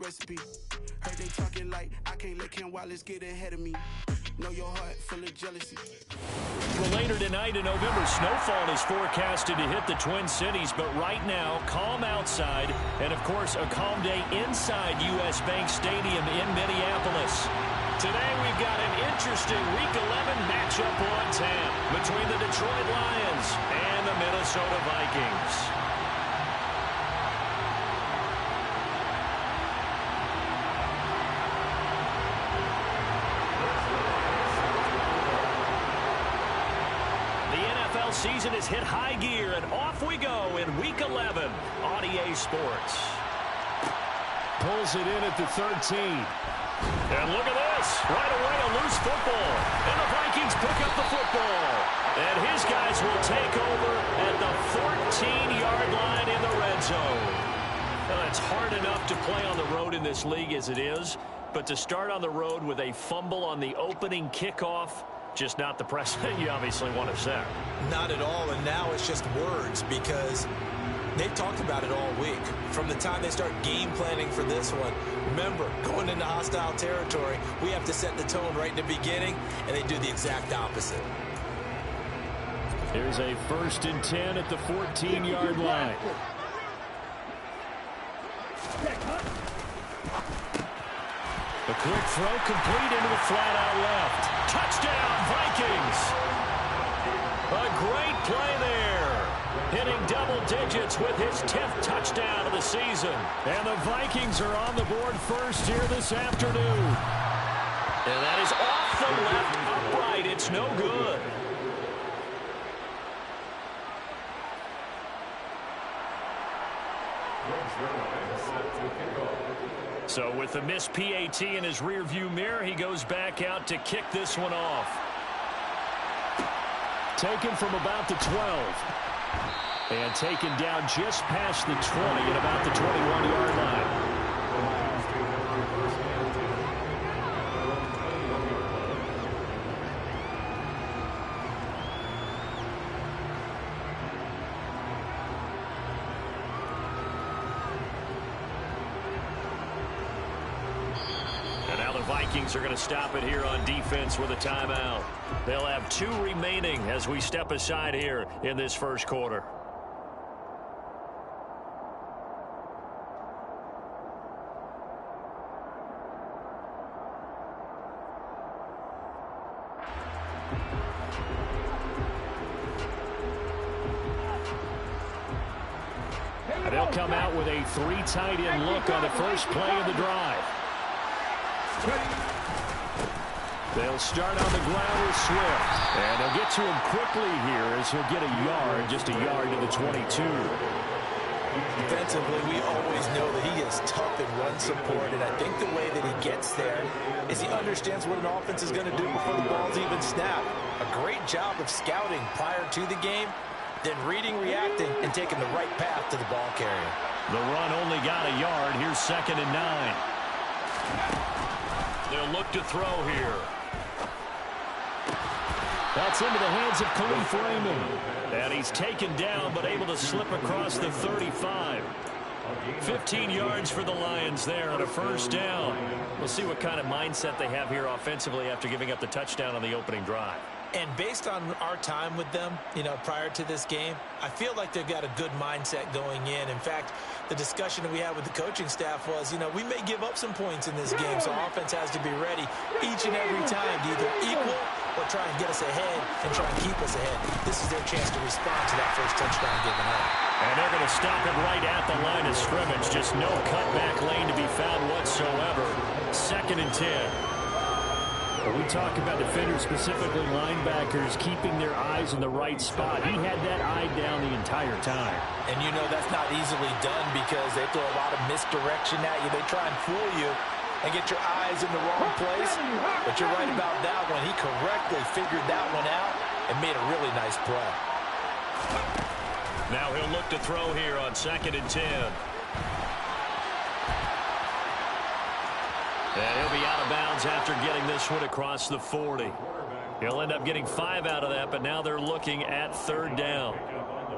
recipe. Heard they talking like I can't let Ken Wallace get ahead of me. Know your heart full of jealousy. Well, later tonight in November, snowfall is forecasted to hit the Twin Cities, but right now, calm outside, and of course, a calm day inside U.S. Bank Stadium in Minneapolis. Today, we've got an interesting Week 11 matchup on tap between the Detroit Lions and the Minnesota Vikings. Season has hit high gear, and off we go in Week 11 on EA Sports. Pulls it in at the 13. And look at this. Right away, a loose football. And the Vikings pick up the football. And his guys will take over at the 14-yard line in the red zone. Well, it's hard enough to play on the road in this league as it is, but to start on the road with a fumble on the opening kickoff, just not the precedent you obviously want to set. Not at all, and now it's just words because they've talked about it all week. From the time they start game planning for this one, remember, going into hostile territory, we have to set the tone right in the beginning, and they do the exact opposite. There's a 1st and 10 at the 14-yard line. A quick throw complete into the flat out left. Touchdown, Vikings! A great play there. Hitting double digits with his 10th touchdown of the season. And the Vikings are on the board first here this afternoon. And that is off the left upright. It's no good. So with the missed PAT in his rearview mirror, he goes back out to kick this one off. Taken from about the 12. And taken down just past the 20 at about the 21-yard line. Vikings are going to stop it here on defense with a timeout. They'll have 2 remaining as we step aside here in this first quarter. They'll come out with a 3 tight end look on the first play of the drive. They'll start on the ground with Swift. And they'll get to him quickly here as he'll get a yard, just a yard to the 22. Defensively, we always know that he is tough in run support, and I think the way that he gets there is he understands what an offense is going to do before the ball's even snapped. A great job of scouting prior to the game, then reading, reacting, and taking the right path to the ball carrier. The run only got a yard. Here's 2nd and 9. They'll look to throw here. That's into the hands of Khalif Raymond. And he's taken down, but able to slip across the 35. 15 yards for the Lions there on a first down. We'll see what kind of mindset they have here offensively after giving up the touchdown on the opening drive. And based on our time with them, prior to this game, I feel like they've got a good mindset going in. In fact, the discussion that we had with the coaching staff was, we may give up some points in this game, so offense has to be ready each and every time to either equal or try and get us ahead and try and keep us ahead. This is their chance to respond to that first touchdown given up. And they're going to stop it right at the line of scrimmage. Just no cutback lane to be found whatsoever. 2nd and 10. When we talk about defenders, specifically linebackers, keeping their eyes in the right spot, he had that eye down the entire time. And that's not easily done because they throw a lot of misdirection at you. They try and fool you and get your eyes in the wrong place. But you're right about that one. He correctly figured that one out and made a really nice play. Now he'll look to throw here on 2nd and 10. And he'll be out of bounds after getting this one across the 40. He'll end up getting 5 out of that, but now they're looking at 3rd down.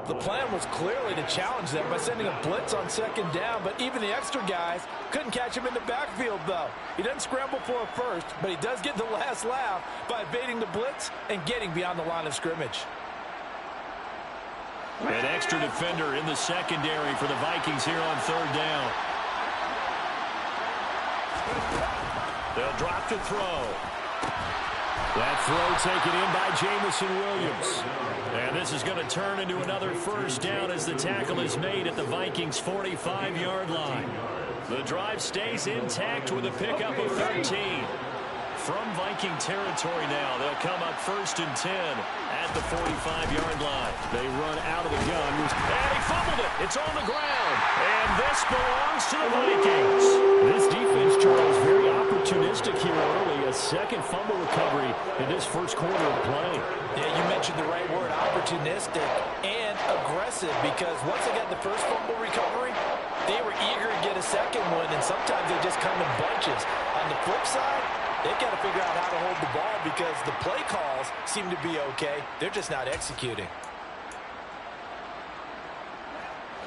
The plan was clearly to challenge them by sending a blitz on second down, but even the extra guys couldn't catch him in the backfield, though. He doesn't scramble for a first, but he does get the last laugh by evading the blitz and getting beyond the line of scrimmage. An extra defender in the secondary for the Vikings here on third down. They'll drop to throw. That throw taken in by Jamison Williams. And this is going to turn into another first down as the tackle is made at the Vikings' 45-yard line. The drive stays intact with a pickup of 13. From Viking territory now, they'll come up 1st and 10 at the 45-yard line. They run out of the gun. And he fumbled it. It's on the ground. And this belongs to the Vikings. This defense, Charles, very opportunistic here early. A second fumble recovery in this first quarter of play. Yeah, you mentioned the right word, opportunistic and aggressive, because once they got the first fumble recovery, they were eager to get a second one, and sometimes they just come in bunches. On the flip side, they've got to figure out how to hold the ball because the play calls seem to be okay. They're just not executing.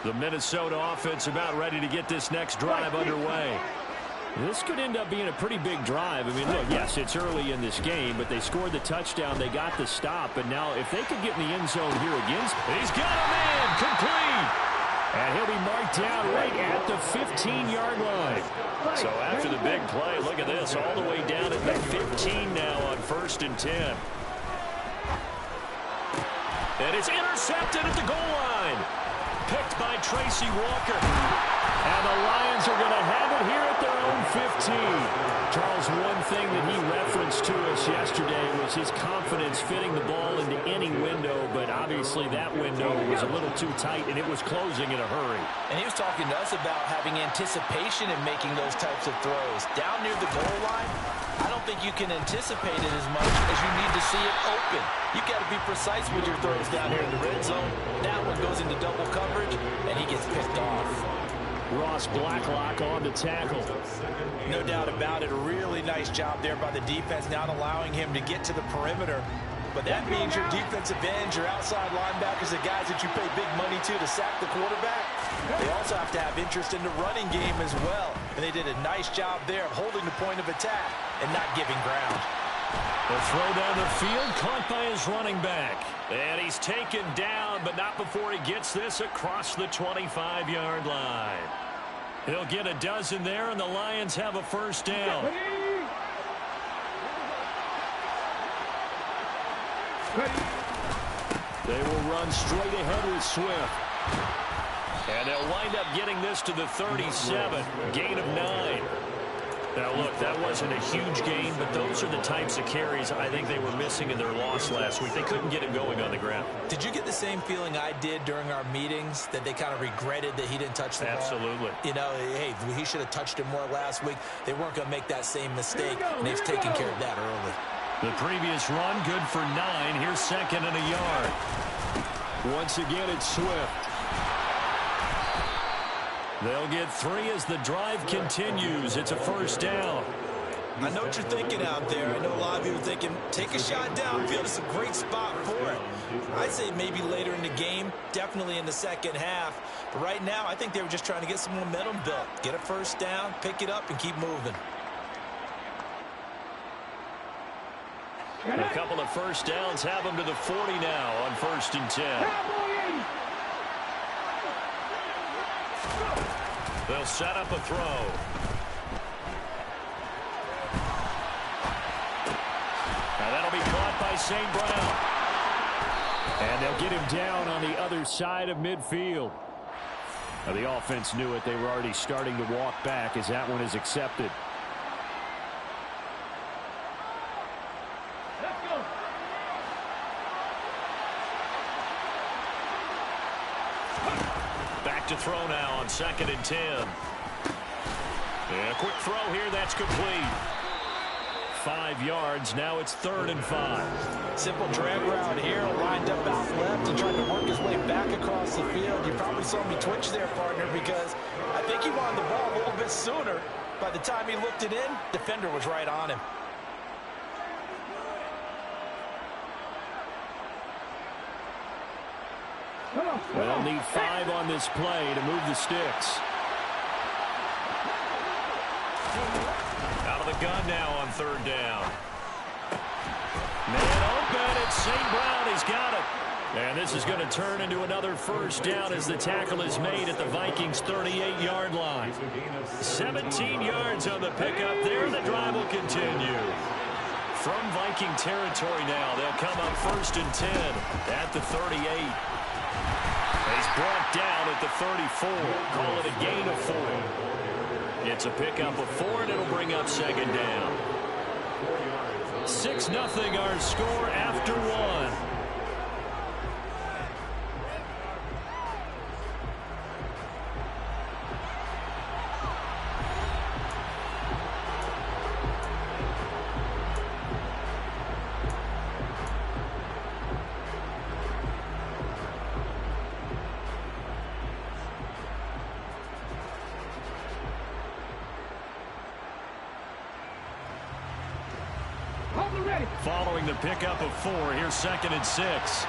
The Minnesota offense about ready to get this next drive underway. This could end up being a pretty big drive. I mean, look, yes, it's early in this game, but they scored the touchdown. They got the stop, and now if they could get in the end zone here again, he's got a man complete. And he'll be marked down right at the 15-yard line. So after the big play, look at this, all the way down at the 15 now on 1st and 10. And it's intercepted at the goal line. Picked by Tracy Walker. And the Lions are going to have it here at their own 15. Charles, one thing that he referenced to us yesterday was his confidence fitting the ball into any window, but obviously that window was a little too tight, and it was closing in a hurry. And he was talking to us about having anticipation in making those types of throws. Down near the goal line, I don't think you can anticipate it as much as you need to see it open. You've got to be precise with your throws down here in the red zone. That one goes into double coverage, and he gets picked off. Ross Blacklock on the tackle. No doubt about it. A really nice job there by the defense, not allowing him to get to the perimeter. But that means your defensive ends, your outside linebackers, the guys that you pay big money to sack the quarterback, they also have to have interest in the running game as well. And they did a nice job there of holding the point of attack and not giving ground. The throw down the field, caught by his running back. And he's taken down, but not before he gets this across the 25-yard line. He'll get a dozen there, and the Lions have a first down. They will run straight ahead with Swift. And they'll wind up getting this to the 37, gain of 9. Now, look, that wasn't a huge gain, but those are the types of carries I think they were missing in their loss last week. They couldn't get him going on the ground. Did you get the same feeling I did during our meetings, that they kind of regretted that he didn't touch the ball? Absolutely. You know, hey, he should have touched it more last week. They weren't going to make that same mistake, and they've taken care of that early. The previous run, good for 9. Here's 2nd and a yard. Once again, it's Swift. They'll get 3 as the drive continues. It's a first down. I know what you're thinking out there. I know a lot of you are thinking, take a shot downfield. It's a great spot for it. I'd say maybe later in the game, definitely in the second half. But right now, I think they were just trying to get some momentum built. Get a first down, pick it up, and keep moving. A couple of first downs have them to the 40 now on 1st and 10. They'll set up a throw. Now that'll be caught by St. Brown. And they'll get him down on the other side of midfield. Now the offense knew it. They were already starting to walk back as that one is accepted. To throw now on 2nd and 10. And a quick throw here, that's complete. 5 yards, now it's 3rd and 5. Simple drag route here, lined up out left and trying to work his way back across the field. You probably saw me twitch there, partner, because I think he wanted the ball a little bit sooner. By the time he looked it in, defender was right on him. They'll need 5 on this play to move the sticks. Out of the gun now on 3rd down. Man open, it's St. Brown. He's got it. And this is going to turn into another 1st down as the tackle is made at the Vikings' 38-yard line. 17 yards on the pickup there. The drive will continue. From Viking territory now, they'll come up 1st and 10 at the 38. He's brought down at the 34. Call it a gain of 4. It's a pickup of 4, and it'll bring up 2nd down. 6-0 our score after 1. Following the pickup of 4, here's 2nd and 6.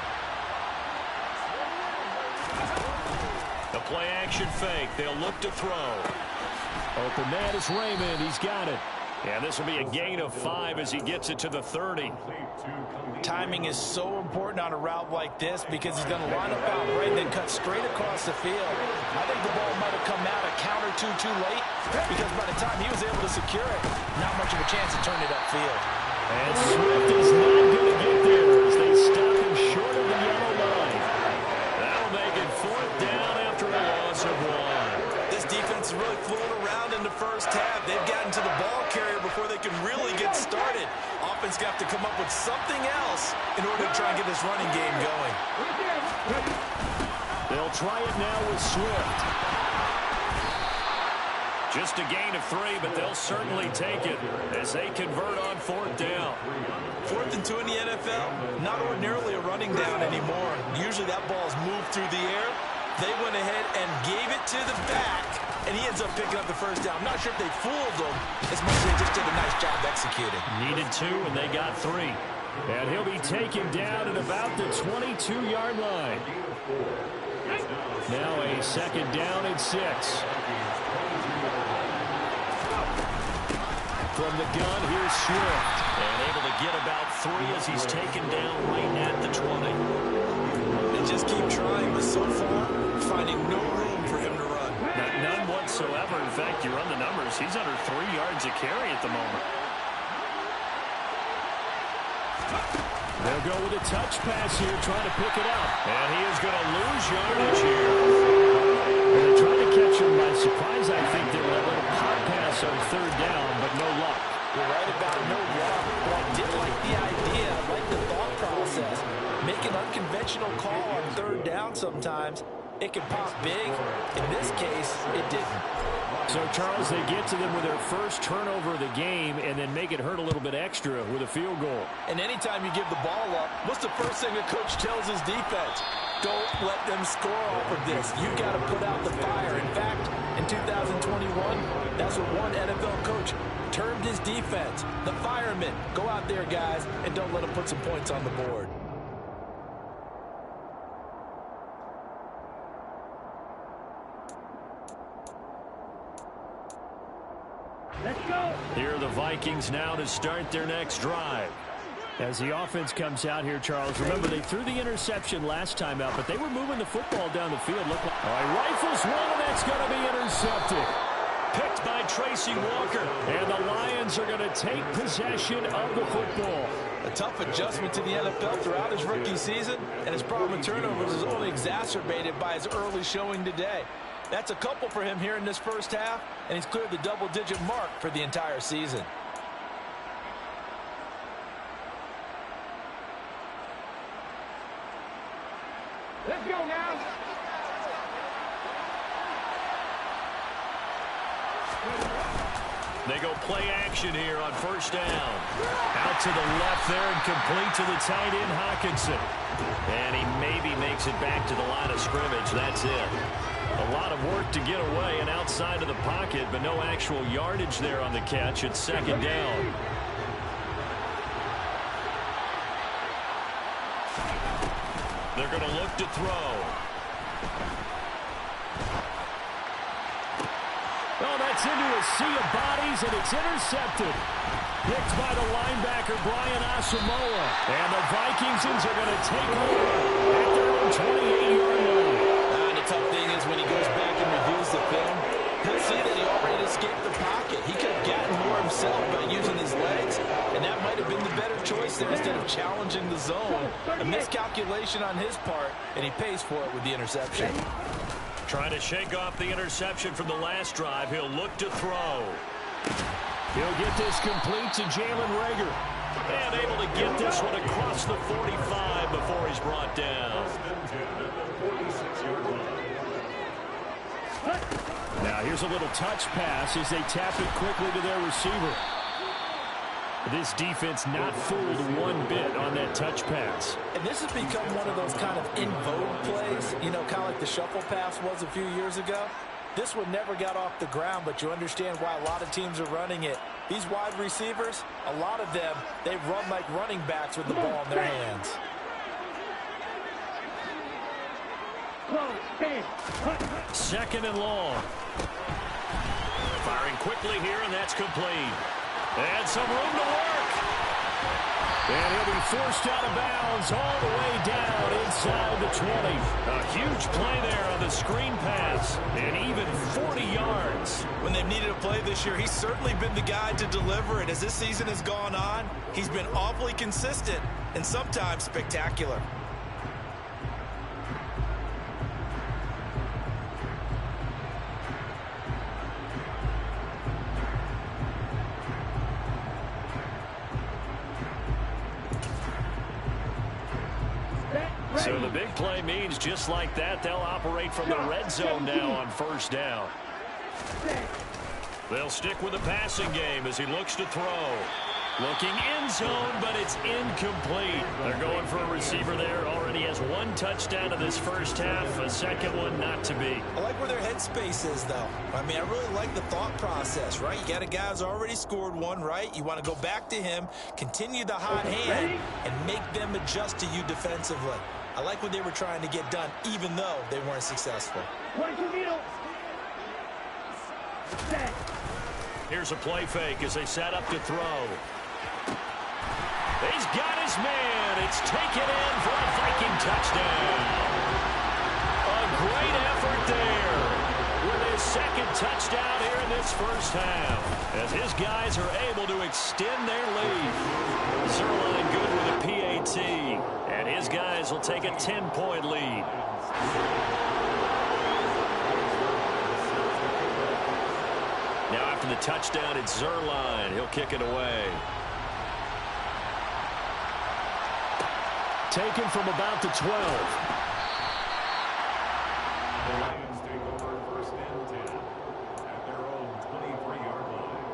The play action fake. They'll look to throw. Open man is Raymond. He's got it. And this will be a gain of 5 as he gets it to the 30. Timing is so important on a route like this because he's going to line up out right and then cut straight across the field. I think the ball might have come out a count or two too late because by the time he was able to secure it, not much of a chance to turn it upfield. And Swift is not going to get there as they stop him short of the yellow line. That'll make it 4th down after a loss of 1. This defense is really fluid around in the 1st half. They've gotten to the ball carrier before they can really get started. Offense got to come up with something else in order to try and get this running game going. They'll try it now with Swift. Just a gain of 3, but they'll certainly take it as they convert on 4th down. 4th and 2 in the NFL, not ordinarily a running down anymore. Usually that ball's moved through the air. They went ahead and gave it to the back, and he ends up picking up the 1st down. I'm not sure if they fooled him as much as they just did a nice job executing. Needed 2, and they got 3. And he'll be taken down at about the 22-yard line. Now a 2nd down and 6. From the gun, here's Swift. And able to get about 3 as he's taken down right at the 20. They just keep trying, but so far, finding no room for him to run. None whatsoever. In fact, you run the numbers, he's under 3 yards a carry at the moment. They'll go with a touch pass here, trying to pick it up. And he is going to lose yardage here. They're trying to catch him by surprise. I think they were a little hot pass on 3rd down, but no luck. You're right about no luck, but I did like the idea. I like the thought process. Make an unconventional call on 3rd down sometimes. It can pop big. In this case, it didn't. So, Charles, they get to them with their 1st turnover of the game and then make it hurt a little bit extra with a field goal. And anytime you give the ball up, what's the first thing a coach tells his defense? Don't let them score off of this. You got to put out the fire. In fact, in 2021, that's what one NFL coach termed his defense. The firemen. Go out there, guys, and don't let them put some points on the board. Let's go. Here are the Vikings now to start their next drive. As the offense comes out here, Charles, remember they threw the interception last time out, but they were moving the football down the field. Look like, all right, rifles one, and that's going to be intercepted. Picked by Tracy Walker. And the Lions are going to take possession of the football. A tough adjustment to the NFL throughout his rookie season, and his problem with turnovers is only exacerbated by his early showing today. That's a couple for him here in this 1st half, and he's cleared the double-digit mark for the entire season. Let's go now. They go play action here on 1st down. Out to the left there and complete to the tight end, Hawkinson. And he maybe makes it back to the line of scrimmage. That's it. A lot of work to get away and outside of the pocket, but no actual yardage there on the catch. It's 2nd down. They're going to look to throw. gets into a sea of bodies, and it's intercepted. Picked by the linebacker, Brian Asamoah. And the Vikings are going to take over at their own 28-yard line. And the tough thing is when he goes back and reviews the film, he'll see that he already escaped the pocket. He could have gotten more himself by using his legs, and that might have been the better choice there instead of challenging the zone. A miscalculation on his part, and he pays for it with the interception. Trying to shake off the interception from the last drive. He'll look to throw. He'll get this complete to Jalen Reagor. And able to get this one across the 45 before he's brought down. Now here's a little touch pass as they tap it quickly to their receiver. This defense not fooled one bit on that touch pass. And this has become one of those kind of in vogue plays, you know, kind of like the shuffle pass was a few years ago. This one never got off the ground, but you understand why a lot of teams are running it. These wide receivers, a lot of them, they run like running backs with the ball in their hands. Second and long. Firing quickly here, and that's complete. And some room to work. And he'll be forced out of bounds all the way down inside the 20. A huge play there on the screen pass. And even 40 yards. When they've needed a play this year, he's certainly been the guy to deliver it. As this season has gone on, he's been awfully consistent and sometimes spectacular. So the big play means just like that, they'll operate from the red zone now on first down. They'll stick with the passing game as he looks to throw. Looking end zone, but it's incomplete. They're going for a receiver there. Already has one touchdown in this first half. A second one not to be. I like where their headspace is, though. I mean, I really like the thought process, right? You got a guy who's already scored one, right? You want to go back to him, continue the hot hand, and make them adjust to you defensively. I like what they were trying to get done, even though they weren't successful. Here's a play fake as they set up to throw. He's got his man. It's taken in for a Viking touchdown. A great effort there with his second touchdown here in this first half as his guys are able to extend their lead. Zerline good with a PAT, and his guys will take a 10-point lead. Now after the touchdown, it's Zerline. He'll kick it away. Taken from about the 12. The Lions take over first and 10 at their own 23-yard line.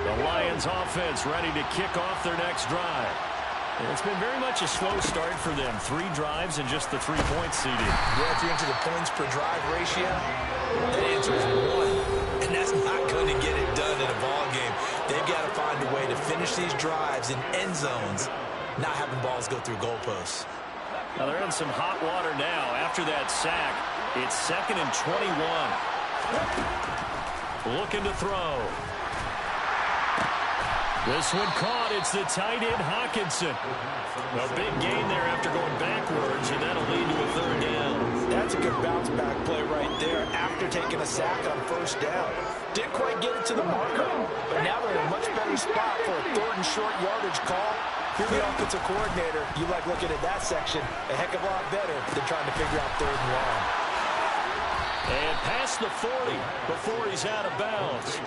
The Lions offense ready to kick off their next drive. It's been very much a slow start for them. 3 drives and just the 3 points seeded. Yeah, if you're into the points per drive ratio, that answer is 1. And that's not going to get it done in a ball game. They've got to find a way to finish these drives in end zones, not having balls go through goalposts. Now they're in some hot water now. After that sack, it's 2nd and 21. Looking to throw. This one caught. It's the tight end, Hawkinson. A big gain there after going backwards, and that'll lead to a 3rd down. That's a good bounce-back play right there after taking a sack on first down. Didn't quite get it to the marker, but now they're in a much better spot for a 3rd and short yardage call. If you're the offensive coordinator, you like looking at that section a heck of a lot better than trying to figure out 3rd and long. And past the 40 before he's out of bounds.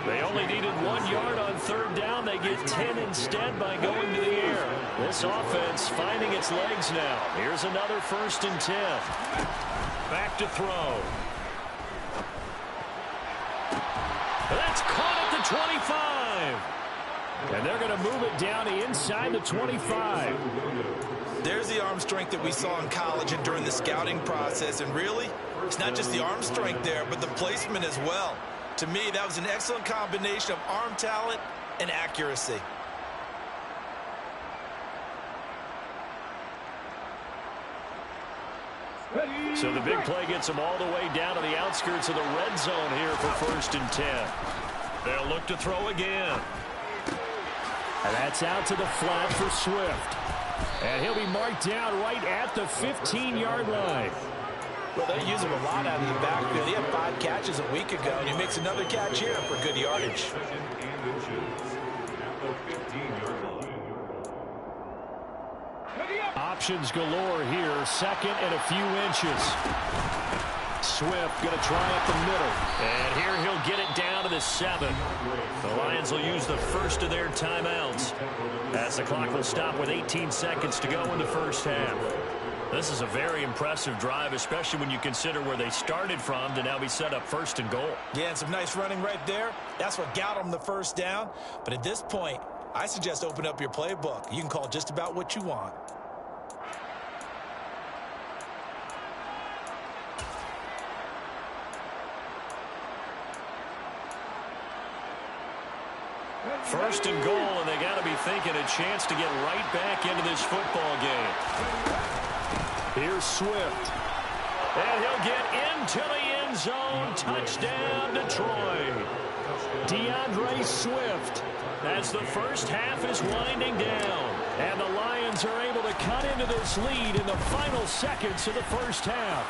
They only needed 1 yard on 3rd down. They get 10 instead by going to the air. This offense finding its legs now. Here's another 1st and 10. Back to throw. That's caught at the 25. And they're going to move it down to inside the 25. There's the arm strength that we saw in college and during the scouting process. And really, it's not just the arm strength there, but the placement as well. To me, that was an excellent combination of arm talent and accuracy. Ready. So the big play gets them all the way down to the outskirts of the red zone here for 1st and 10. They'll look to throw again. And that's out to the flat for Swift. And he'll be marked down right at the 15-yard line. Well, they use him a lot out of the backfield. He had 5 catches a week ago, and he makes another catch here for good yardage. Options galore here. 2nd and a few inches. Swift going to try up the middle. And here he'll get it down to the 7. The Lions will use the first of their timeouts as the clock will stop with 18 seconds to go in the first half. This is a very impressive drive, especially when you consider where they started from to now be set up 1st and goal. Yeah, and some nice running right there. That's what got them the first down. But at this point, I suggest open up your playbook. You can call just about what you want. First and goal, and they got to be thinking a chance to get right back into this football game. Here's Swift. And he'll get into the end zone. Touchdown, Detroit. DeAndre Swift as the first half is winding down. And the Lions are able to cut into this lead in the final seconds of the first half.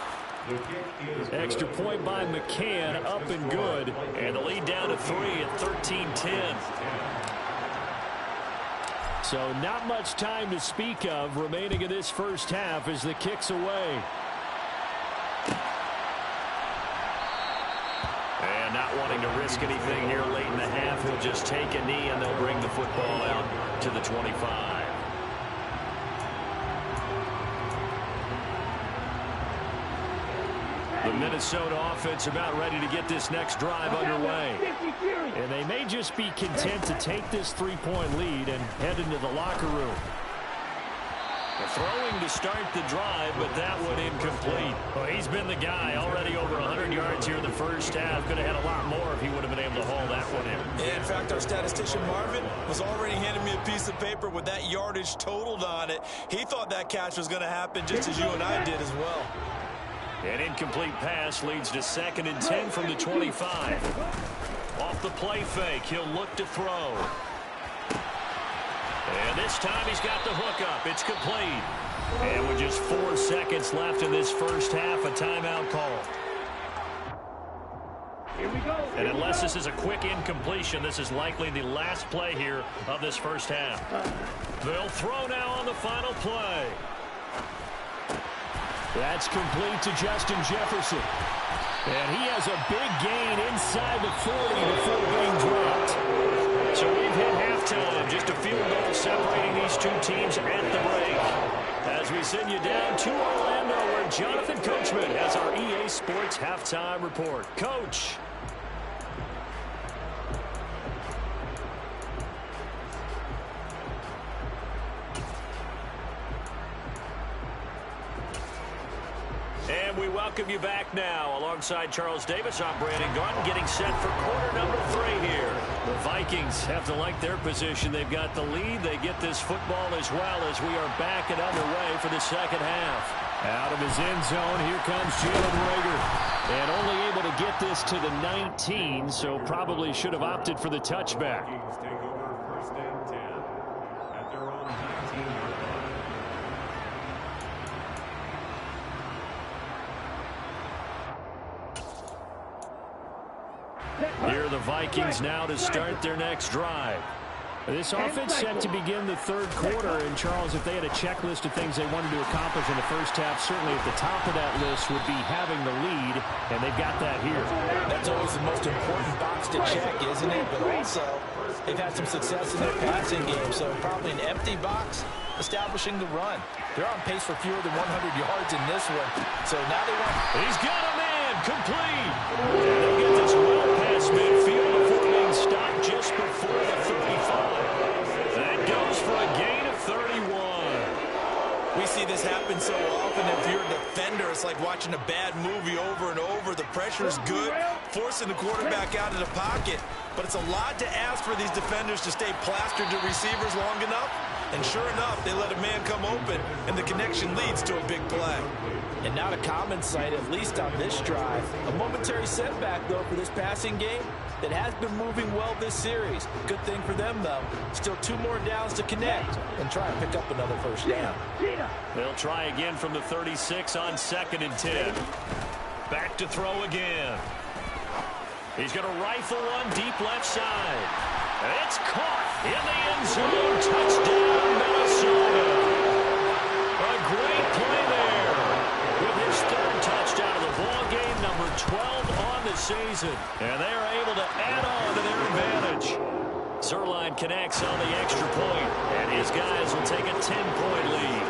Extra point by McCann, up and good. And the lead down to 3 at 13-10. So not much time to speak of remaining in this first half as the kick's away. And not wanting to risk anything here late in the half, he'll just take a knee and they'll bring the football out to the 25. The Minnesota offense about ready to get this next drive underway. And they may just be content to take this 3-point lead and head into the locker room. The throwing to start the drive, but that one incomplete. Well, he's been the guy already over 100 yards here in the first half. Could have had a lot more if he would have been able to haul that one in. Yeah, in fact, our statistician Marvin was already handing me a piece of paper with that yardage totaled on it. He thought that catch was going to happen just as you and I did as well. An incomplete pass leads to 2nd and 10 from the 25. Off the play fake, he'll look to throw. And this time he's got the hook up. It's complete. And with just 4 seconds left in this first half, a timeout call. Here we go. And unless this is a quick incompletion, this is likely the last play here of this first half. They'll throw now on the final play. That's complete to Justin Jefferson. And he has a big gain inside the 40 before being dropped. So we've hit halftime. Just a field goal separating these two teams at the break. As we send you down to Orlando, where Jonathan Coachman has our EA Sports Halftime Report. Coach. And we welcome you back now. Alongside Charles Davis, I'm Brandon Gaudin, getting set for quarter number 3 here. The Vikings have to like their position. They've got the lead. They get this football as well as we are back and underway for the second half. Out of his end zone, here comes Jalen Reagor. And only able to get this to the 19, so probably should have opted for the touchback. Vikings take over 1st and 10 at their own 19-yard line. Here are the Vikings now to start their next drive. This offense set to begin the 3rd quarter. And, Charles, if they had a checklist of things they wanted to accomplish in the first half, certainly at the top of that list would be having the lead, and they've got that here. That's always the most important box to check, isn't it? But also, they've had some success in their passing game, so probably an empty box establishing the run. They're on pace for fewer than 100 yards in this one. So now they want... He's got a man, complete. And they'll get this well past midfield before being stopped just before the 35. That goes for a gain of 31. We see this happen so often. If you're a defender, it's like watching a bad movie over and over. The pressure's good, forcing the quarterback out of the pocket. But it's a lot to ask for these defenders to stay plastered to receivers long enough. And sure enough, they let a man come open, and the connection leads to a big play. And not a common sight, at least on this drive. A momentary setback, though, for this passing game that has been moving well this series. Good thing for them, though. Still 2 more downs to connect and try to pick up another first down. They'll try again from the 36 on 2nd and 10. Back to throw again. He's going to rifle one deep left side. It's caught in the end zone. Touchdown, Minnesota. A great play there with his 3rd touchdown of the ball game, number 12 on the season. And they are able to add on to their advantage. Zuerlein connects on the extra point, and his guys will take a 10-point lead.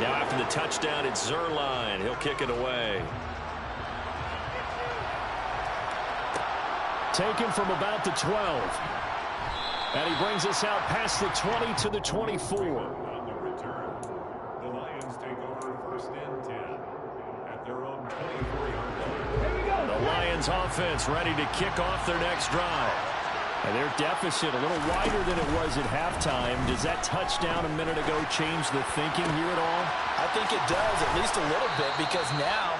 Now after the touchdown, it's Zuerlein. He'll kick it away. Taken from about the 12. And he brings us out past the 20 to the 24. On the return, the Lions take over 1st and 10 at their own 24-yard line. The Lions offense ready to kick off their next drive. And their deficit a little wider than it was at halftime. Does that touchdown a minute ago change the thinking here at all? I think it does, at least a little bit, because now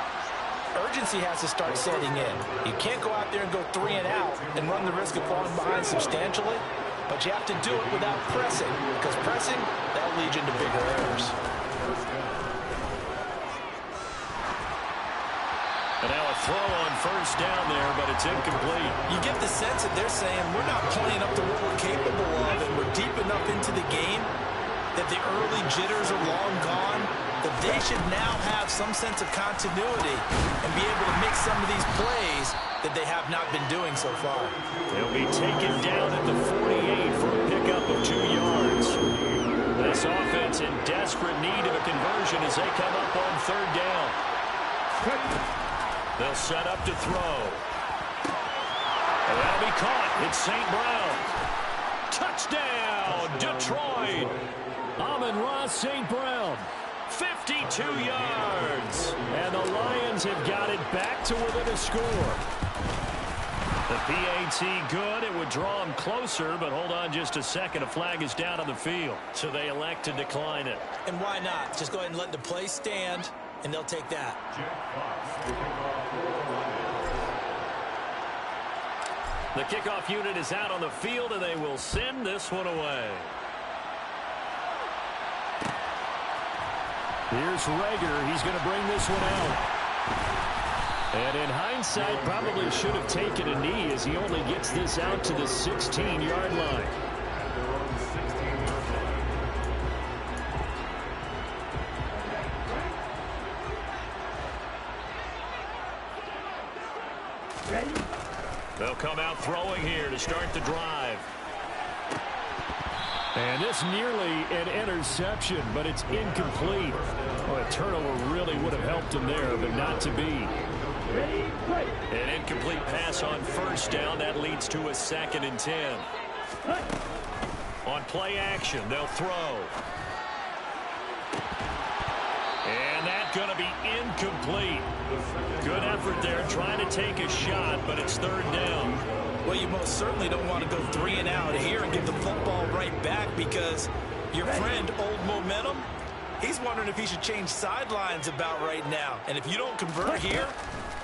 urgency has to start setting in. You can't go out there and go 3 and out and run the risk of falling behind substantially, but you have to do it without pressing, because pressing, that'll lead you into bigger errors. And now a throw on 1st down there, but it's incomplete. You get the sense that they're saying we're not playing up to what we're capable of, and we're deep enough into the game that the early jitters are long gone, that they should now have some sense of continuity and be able to make some of these plays that they have not been doing so far. They'll be taken down at the 48 for a pickup of 2 yards. This offense in desperate need of a conversion as they come up on 3rd down. They'll set up to throw. And that'll be caught. It's St. Brown. Touchdown, Detroit. Amon-Ra St. Brown. 52 yards. And the Lions have got it back to within a score. The PAT good. It would draw them closer, but hold on just a second. A flag is down on the field, so they elect to decline it. And why not? Just go ahead and let the play stand, and they'll take that. The kickoff unit is out on the field, and they will send this one away. Here's Rager. He's going to bring this one out. And in hindsight, probably should have taken a knee as he only gets this out to the 16-yard line. They'll come out throwing here to start the drive. And this nearly an interception, but it's incomplete. Well, a turnover really would have helped him there, but not to be. An incomplete pass on 1st down. That leads to a 2nd and 10. On play action, they'll throw. And that's going to be incomplete. Good effort there trying to take a shot, but it's 3rd down. Well, you most certainly don't want to go 3 and out here and give the football right back, because your friend, Old Momentum, he's wondering if he should change sidelines about right now. And if you don't convert here,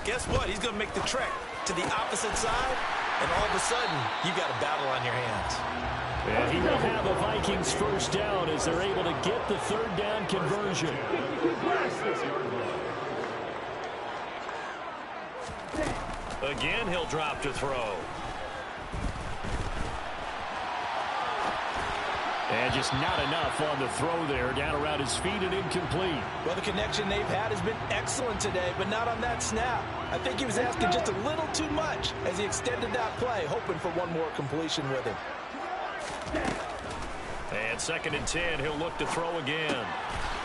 guess what? He's going to make the trek to the opposite side, and all of a sudden, you got a battle on your hands. And he will have a Vikings 1st down as they're able to get the 3rd down conversion. Again, he'll drop to throw. And just not enough on the throw there. Down around his feet and incomplete. Well, the connection they've had has been excellent today, but not on that snap. I think he was asking just a little too much as he extended that play, hoping for one more completion with him. And 2nd and 10, he'll look to throw again.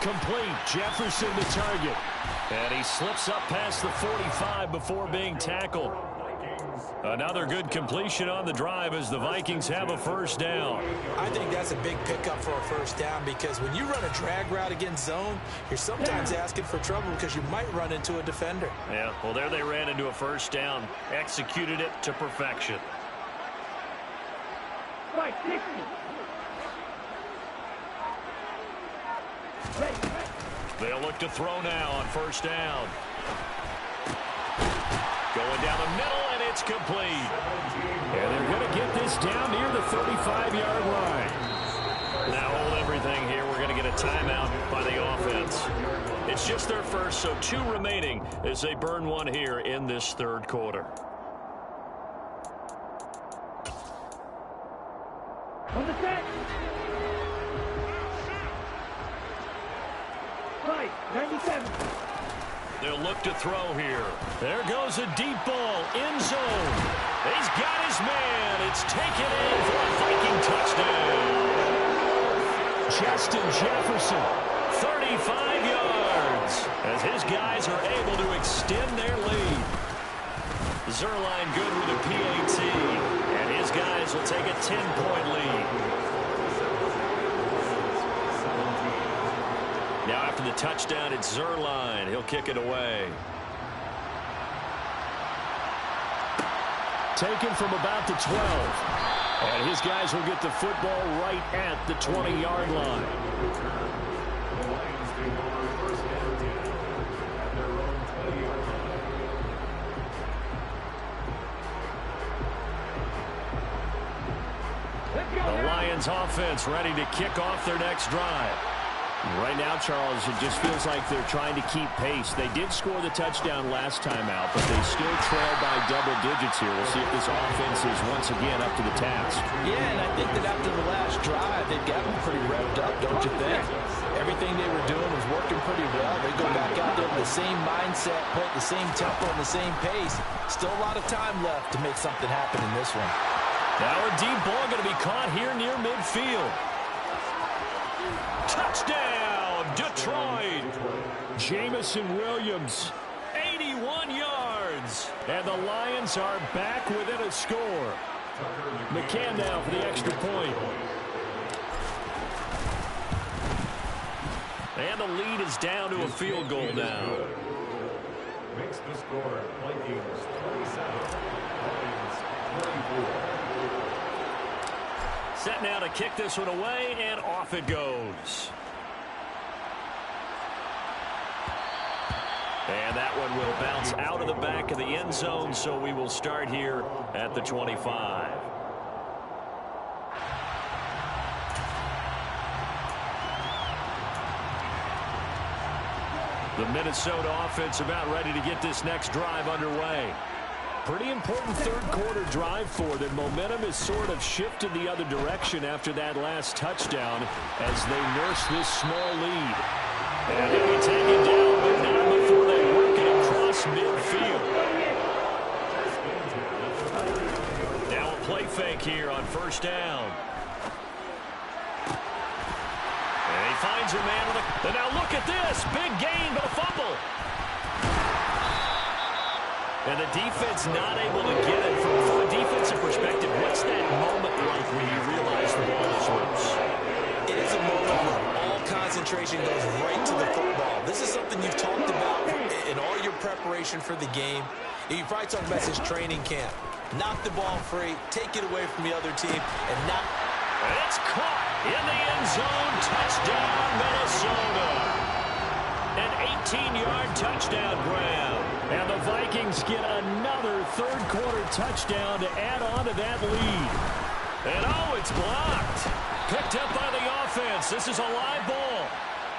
Complete. Jefferson the target. And he slips up past the 45 before being tackled. Another good completion on the drive as the Vikings have a 1st down. I think that's a big pickup for a 1st down, because when you run a drag route against zone, you're sometimes asking for trouble because you might run into a defender. Yeah, well, there they ran into a 1st down. Executed it to perfection. Like 60. They'll look to throw now on first down. Going down the middle, and it's complete. And they're going to get this down near the 35-yard line. Now hold everything here. We're going to get a timeout by the offense. It's just their first, so 2 remaining as they burn one here in this third quarter. On the set. Right, 97. They'll look to throw here. There goes a deep ball, end zone. He's got his man. It's taken in for a Viking touchdown. Justin Jefferson, 35 yards, as his guys are able to extend their lead. Zerline good with a PAT, and his guys will take a 10-point lead. Now after the touchdown, it's Zerline. He'll kick it away. taken from about the 12. And his guys will get the football right at the 20-yard line. The Lions take over first and 10 at their own 20-yard line. The Lions offense ready to kick off their next drive. Right now, Charles, it just feels like they're trying to keep pace. They did score the touchdown last time out, but they still trail by double digits here. We'll see if this offense is once again up to the task. Yeah, and I think that after the last drive, they've got them pretty revved up, don't you think? Everything they were doing was working pretty well. They go back out there with the same mindset, play at the same tempo and the same pace. Still a lot of time left to make something happen in this one. Now a deep ball going to be caught here near midfield. Touchdown, Detroit! Jamison Williams, 81 yards. And the Lions are back within a score. McCann now for the extra point. And the lead is down to a field goal now. Makes the score Vikings 27, Lions 34. Set now to kick this one away, and off it goes. And that one will bounce out of the back of the end zone, so we will start here at the 25. The Minnesota offense about ready to get this next drive underway. Pretty important third quarter drive for them. Momentum has sort of shifted the other direction after that last touchdown as they nurse this small lead. And they'll be taken down, but not before they work it across midfield. Now a play fake here on first down. And he finds a man with a... And now look at this. Big gain, but a fumble. And the defense not able to get it. From a defensive perspective, what's that moment like when you realize the ball is loose? It is a moment where all concentration goes right to the football. This is something you've talked about in all your preparation for the game. You probably talked about this training camp. Knock the ball free, take it away from the other team, and not... And it's caught in the end zone. Touchdown, Minnesota. An 18-yard touchdown grab. And the Vikings get another third-quarter touchdown to add on to that lead. And oh, it's blocked. Picked up by the offense. This is a live ball.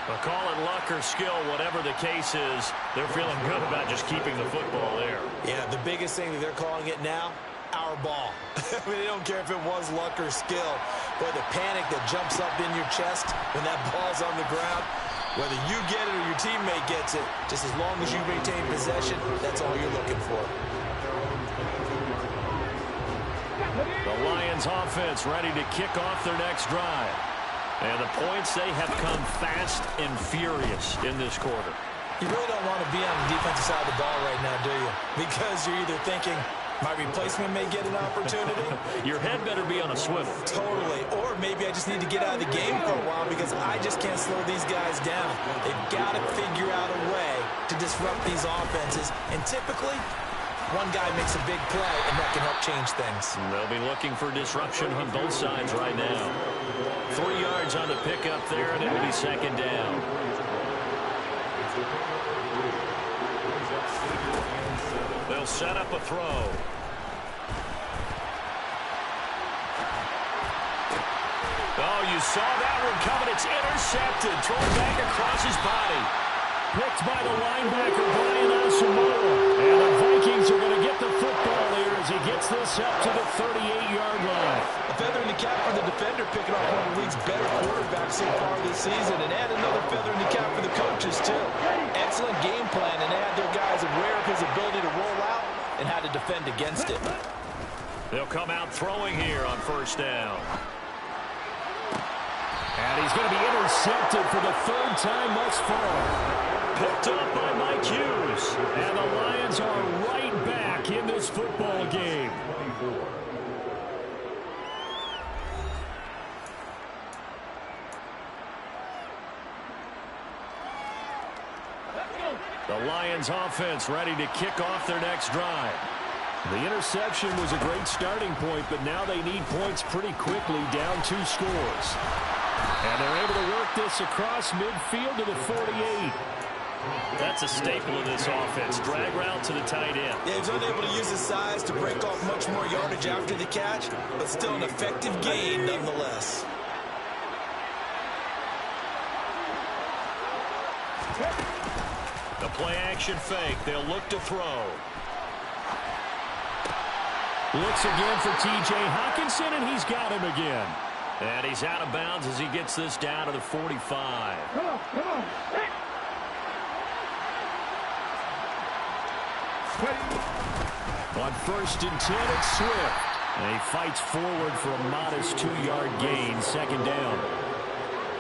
But call it luck or skill, whatever the case is, they're feeling good about just keeping the football there. Yeah, the biggest thing that they're calling it now, our ball. I mean, they don't care if it was luck or skill. But the panic that jumps up in your chest when that ball's on the ground, whether you get it or your teammate gets it, just as long as you maintain possession, that's all you're looking for. The Lions offense ready to kick off their next drive. And the points, they have come fast and furious in this quarter. You really don't want to be on the defensive side of the ball right now, do you? Because you're either thinking, my replacement may get an opportunity. Your head better be on a swivel. Totally. Or maybe I just need to get out of the game for a while because I just can't slow these guys down. They've got to figure out a way to disrupt these offenses. And typically, one guy makes a big play, and that can help change things. They'll be looking for disruption on both sides right now. 3 yards on the pickup there, and it'll be second down. They'll set up a throw. Oh, you saw that one coming. It's intercepted. Thrown back across his body. Picked by the linebacker, Brian Asamoah. And the Vikings are going to get the football here as he gets this up to the 38-yard line. A feather in the cap for the defender, picking off one of the league's better quarterbacks so far this season. And add another feather in the cap for the coaches, too. Excellent game plan, and they had their guys aware of his ability to roll out and how to defend against it. They'll come out throwing here on first down. And he's going to be intercepted for the third time thus far. Picked up by Mike Hughes. And the Lions are right back in this football game. The Lions offense ready to kick off their next drive. The interception was a great starting point, but now they need points pretty quickly, down 2 scores. And they're able to work this across midfield to the 48. That's a staple of this offense. Drag route to the tight end. Yeah, he's unable to use his size to break off much more yardage after the catch, but still an effective gain nonetheless. The play-action fake. They'll look to throw. Looks again for T.J. Hockenson, and he's got him again. And he's out of bounds as he gets this down to the 45. Come on, come on. On first and 10, it's Swift. And he fights forward for a modest 2-yard gain, second down.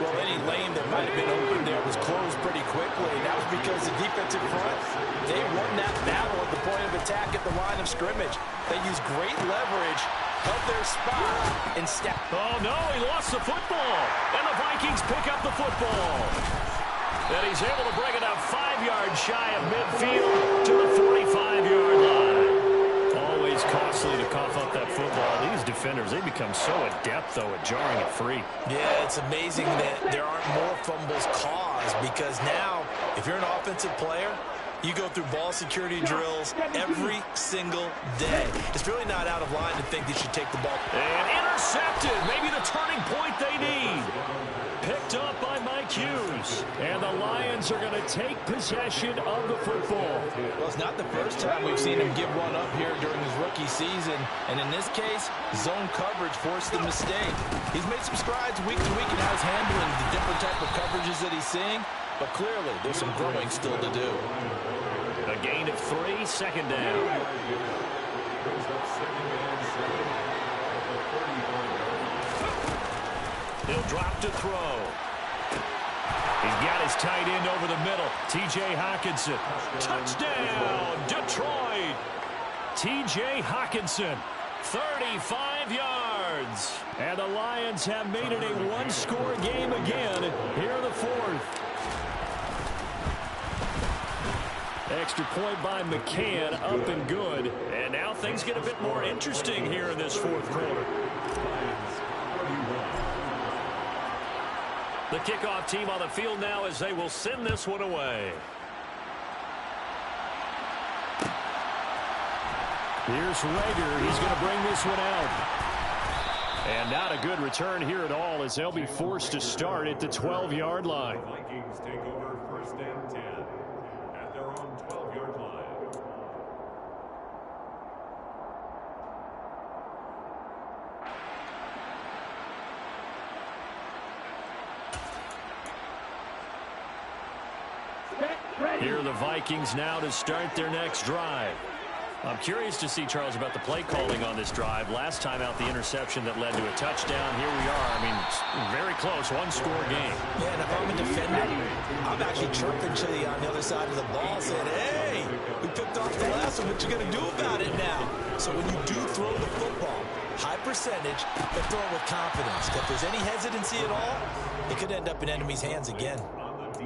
Well, any lane that might have been open there was closed pretty quickly. And that was because the defensive front, they won that battle at the point of attack at the line of scrimmage. They used great leverage, held their spot, and stepped. Oh, no, he lost the football. And the Vikings pick up the football. And he's able to bring it up 5 yards shy of midfield to the 45-yard line. Always costly to cough up that football. These defenders, they become so adept, though, at jarring it free. Yeah, it's amazing that there aren't more fumbles caused, because now, if you're an offensive player, you go through ball security drills every single day. It's really not out of line to think they should take the ball. And intercepted. Maybe the turning point they need. Picked up by Mike Hughes. And the Lions are going to take possession of the football. Well, it's not the first time we've seen him give one up here during his rookie season. And in this case, zone coverage forced the mistake. He's made some strides week to week in how he's handling the different type of coverages that he's seeing. But clearly, there's some growing still to do. A gain of 3, second down. He'll drop to throw. He's got his tight end over the middle. T.J. Hockenson. Touchdown, Detroit. T.J. Hockenson, 35 yards. And the Lions have made it a one-score game again here in the fourth. Extra point by McCann, up and good. And now things get a bit more interesting here in this fourth quarter. The kickoff team on the field now as they will send this one away. Here's Rager. He's going to bring this one out. And not a good return here at all as they'll be forced to start at the 12-yard line. The Vikings take over first and 10 at their own 12-yard line. Here are the Vikings now to start their next drive. I'm curious to see, Charles, about the play calling on this drive. Last time out, the interception that led to a touchdown. Here we are. I mean, very close, one-score game. Yeah, and if I'm a defender, I'm actually chirping to you on the other side of the ball, saying, hey, we picked off the last one. What you going to do about it now? So when you do throw the football, high percentage, but throw it with confidence. If there's any hesitancy at all, it could end up in enemy's hands again.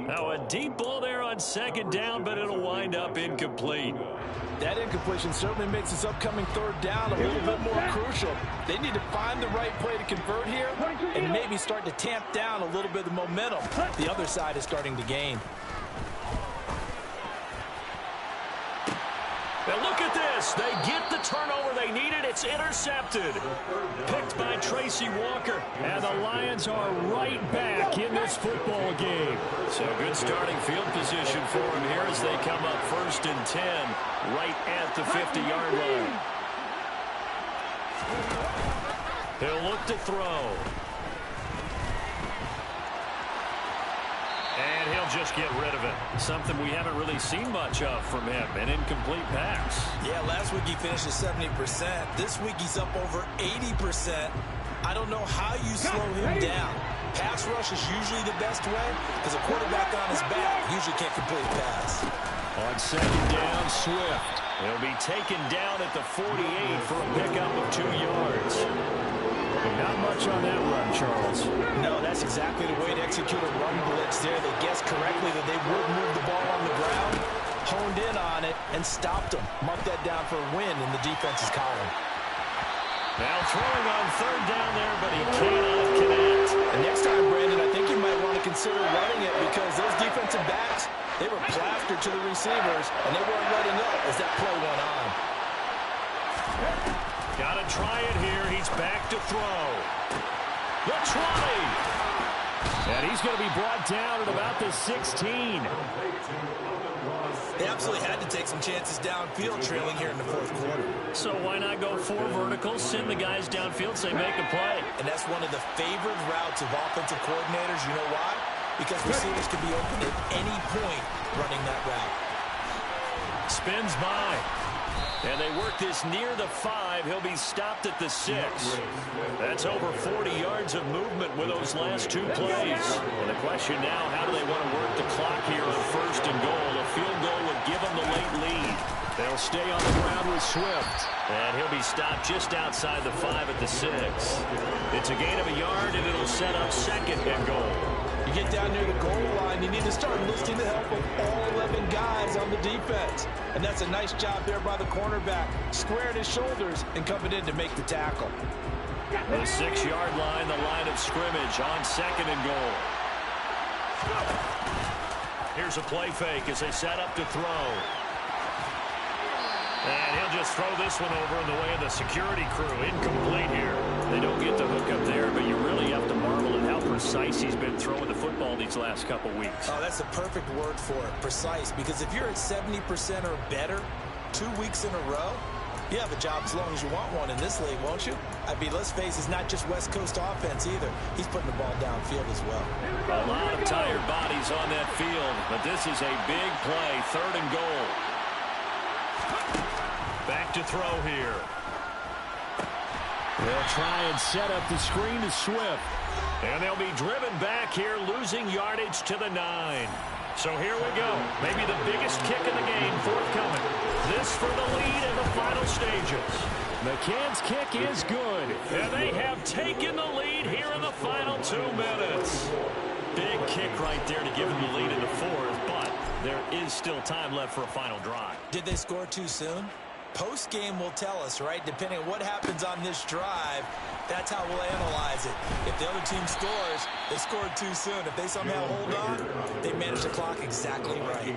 Now a deep ball there on second down, but it'll wind up incomplete. That incompletion certainly makes this upcoming third down a little bit more crucial. They need to find the right play to convert here and maybe start to tamp down a little bit of the momentum the other side is starting to gain. And look at this. They get the turnover they needed. It's intercepted. Picked by Tracy Walker. And the Lions are right back in this football game. So good starting field position for them here as they come up 1st and 10 right at the 50-yard line. He'll look to throw. And he'll just get rid of it. Something we haven't really seen much of from him. An incomplete pass. Yeah, last week he finished at 70%. This week he's up over 80%. I don't know how you slow him down. Pass rush is usually the best way because a quarterback on his back usually can't complete a pass. On 2nd down, Swift. He'll be taken down at the 48 for a pickup of 2 yards. Not much on that run, Charles. No, that's exactly the way to execute a run blitz there. They guessed correctly that they would move the ball on the ground, honed in on it, and stopped them. Mark that down for a win in the defense's column. Now throwing on 3rd down there, but he cannot connect. And next time, Brandon, I think you might want to consider running it because those defensive backs, they were plastered to the receivers, and they weren't letting up as that play went on. Got to try it here. He's back to throw. The try. And he's going to be brought down at about the 16. They absolutely had to take some chances downfield trailing here in the 4th quarter. So why not go 4 verticals, send the guys downfield, say make a play. And that's one of the favored routes of offensive coordinators. You know why? Because receivers can be open at any point running that route. Spins by. And they work this near the 5. He'll be stopped at the 6. That's over 40 yards of movement with those last 2 plays. And the question now, how do they want to work the clock here on 1st and goal? A field goal would give them the late lead. They'll stay on the ground with Swift. And he'll be stopped just outside the 5 at the 6. It's a gain of a yard, and it'll set up 2nd and goal. You get down near the goal line, you need to start enlisting the help of all 11 guys on the defense. And that's a nice job there by the cornerback, squaring his shoulders and coming in to make the tackle. The 6-yard line, the line of scrimmage on 2nd and goal. Here's a play fake as they set up to throw. And he'll just throw this one over in the way of the security crew. Incomplete here. They don't get the hook up there, but you really have to marvel at how precise he's been throwing the football these last couple weeks. Oh, that's the perfect word for it, precise. Because if you're at 70% or better 2 weeks in a row, you have a job as long as you want one in this league, won't you? I mean, let's face it, it's not just West Coast offense either. He's putting the ball downfield as well. A lot of tired bodies on that field, but this is a big play, 3rd and goal. Back to throw here. They'll try and set up the screen to Swift. And they'll be driven back here, losing yardage to the 9. So here we go. Maybe the biggest kick in the game forthcoming. This for the lead in the final stages. McCann's kick is good. And they have taken the lead here in the final 2 minutes. Big kick right there to give them the lead in the 4th, but there is still time left for a final drive. Did they score too soon? Post-game will tell us, right? Depending on what happens on this drive, that's how we'll analyze it. If the other team scores, they scored too soon. If they somehow hold on, they manage the clock exactly right.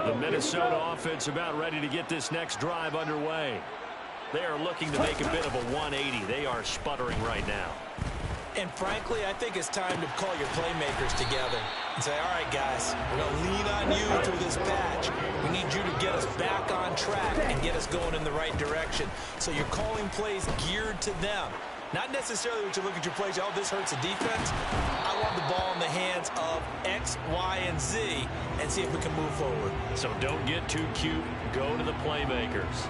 The Minnesota offense about ready to get this next drive underway. They are looking to make a bit of a 180. They are sputtering right now. And frankly, I think it's time to call your playmakers together and say, all right, guys, we're going to lean on you through this patch. We need you to get us back on track and get us going in the right direction. So you're calling plays geared to them. Not necessarily what you look at your plays, oh, this hurts the defense. I want the ball in the hands of X, Y, and Z and see if we can move forward. So don't get too cute. Go to the playmakers.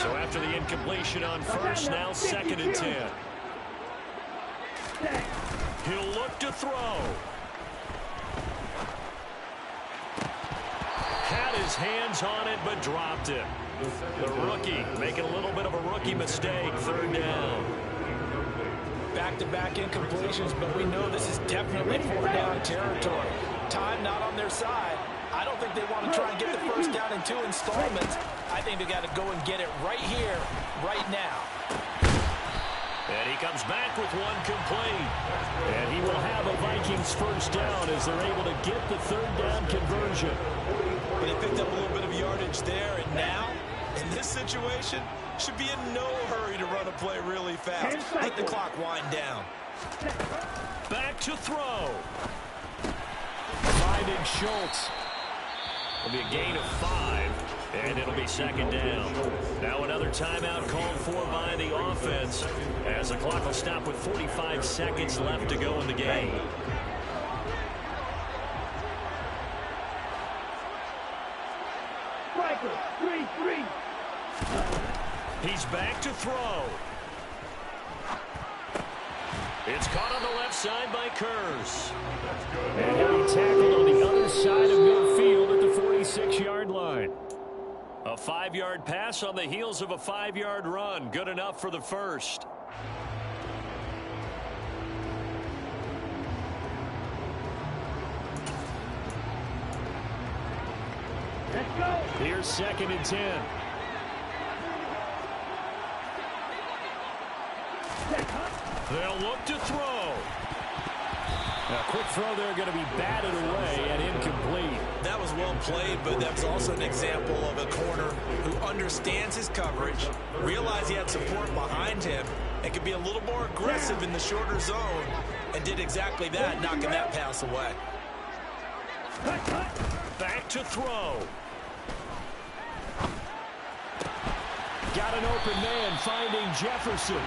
So after the incompletion on 1st, now 2nd and 10. He'll look to throw. Had his hands on it, but dropped it. The rookie making a little bit of a rookie mistake. 3rd down. Back-to-back incompletions, but we know this is definitely 4th down territory. Time not on their side. I don't think they want to try and get the 1st down in 2 installments. I think they got to go and get it right here, right now. And he comes back with one complete. And he will have a Vikings first down as they're able to get the third down conversion. But he picked up a little bit of yardage there, and now, in this situation, should be in no hurry to run a play really fast. Let the clock wind down. Back to throw. Finding Schultz. It'll be a gain of 5, and it'll be second down. Now another timeout called for by the offense as the clock will stop with 45 seconds left to go in the game. Striker, 3-3. He's back to throw. It's caught on the left side by Kurz. And he'll be tackled on the other side of midfield at the 46-yard line. A 5-yard pass on the heels of a 5-yard run. Good enough for the first. Let's go. Here's 2nd and 10. They'll look to throw. A quick throw there going to be batted away and incomplete. That was well played, but that was also an example of a corner who understands his coverage, realized he had support behind him, and could be a little more aggressive in the shorter zone, and did exactly that, knocking that pass away. Back to throw. Got an open man finding Jefferson.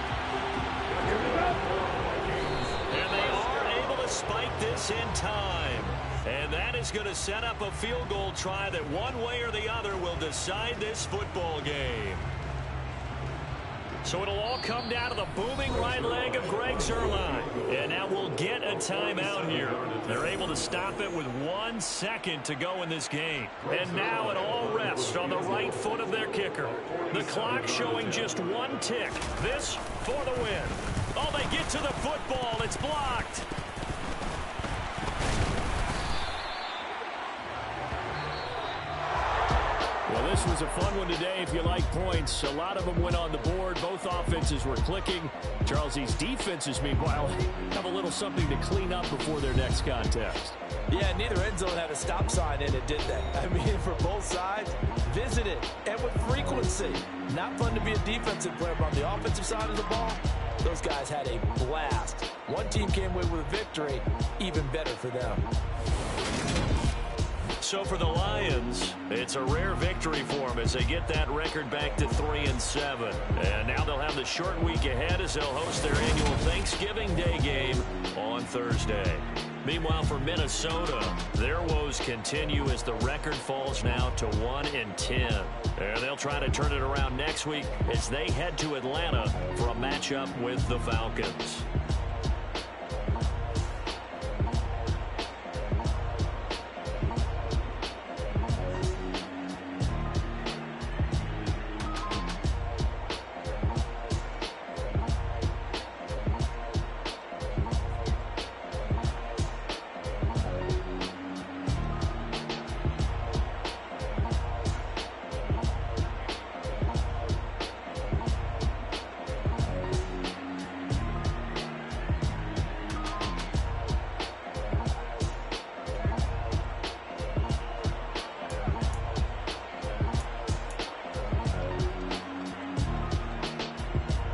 And they are able to spike this in time. And that is going to set up a field goal try that one way or the other will decide this football game. So it'll all come down to the booming right leg of Greg Zuerlein. And now we'll get a timeout here. They're able to stop it with 1 second to go in this game. And now it all rests on the right foot of their kicker. The clock showing just 1 tick. This for the win. Oh, they get to the football. It's blocked. Well, this was a fun one today if you like points. A lot of them went on the board. Both offenses were clicking. Charles, these defenses, meanwhile, have a little something to clean up before their next contest. Yeah, neither end zone had a stop sign in it, did they? I mean, for both sides, visit it, and with frequency. Not fun to be a defensive player, but on the offensive side of the ball, those guys had a blast. One team came away with a victory, even better for them. So for the Lions, it's a rare victory for them as they get that record back to 3-7. And now they'll have the short week ahead as they'll host their annual Thanksgiving Day game on Thursday. Meanwhile, for Minnesota, their woes continue as the record falls now to 1-10. And they'll try to turn it around next week as they head to Atlanta for a matchup with the Falcons.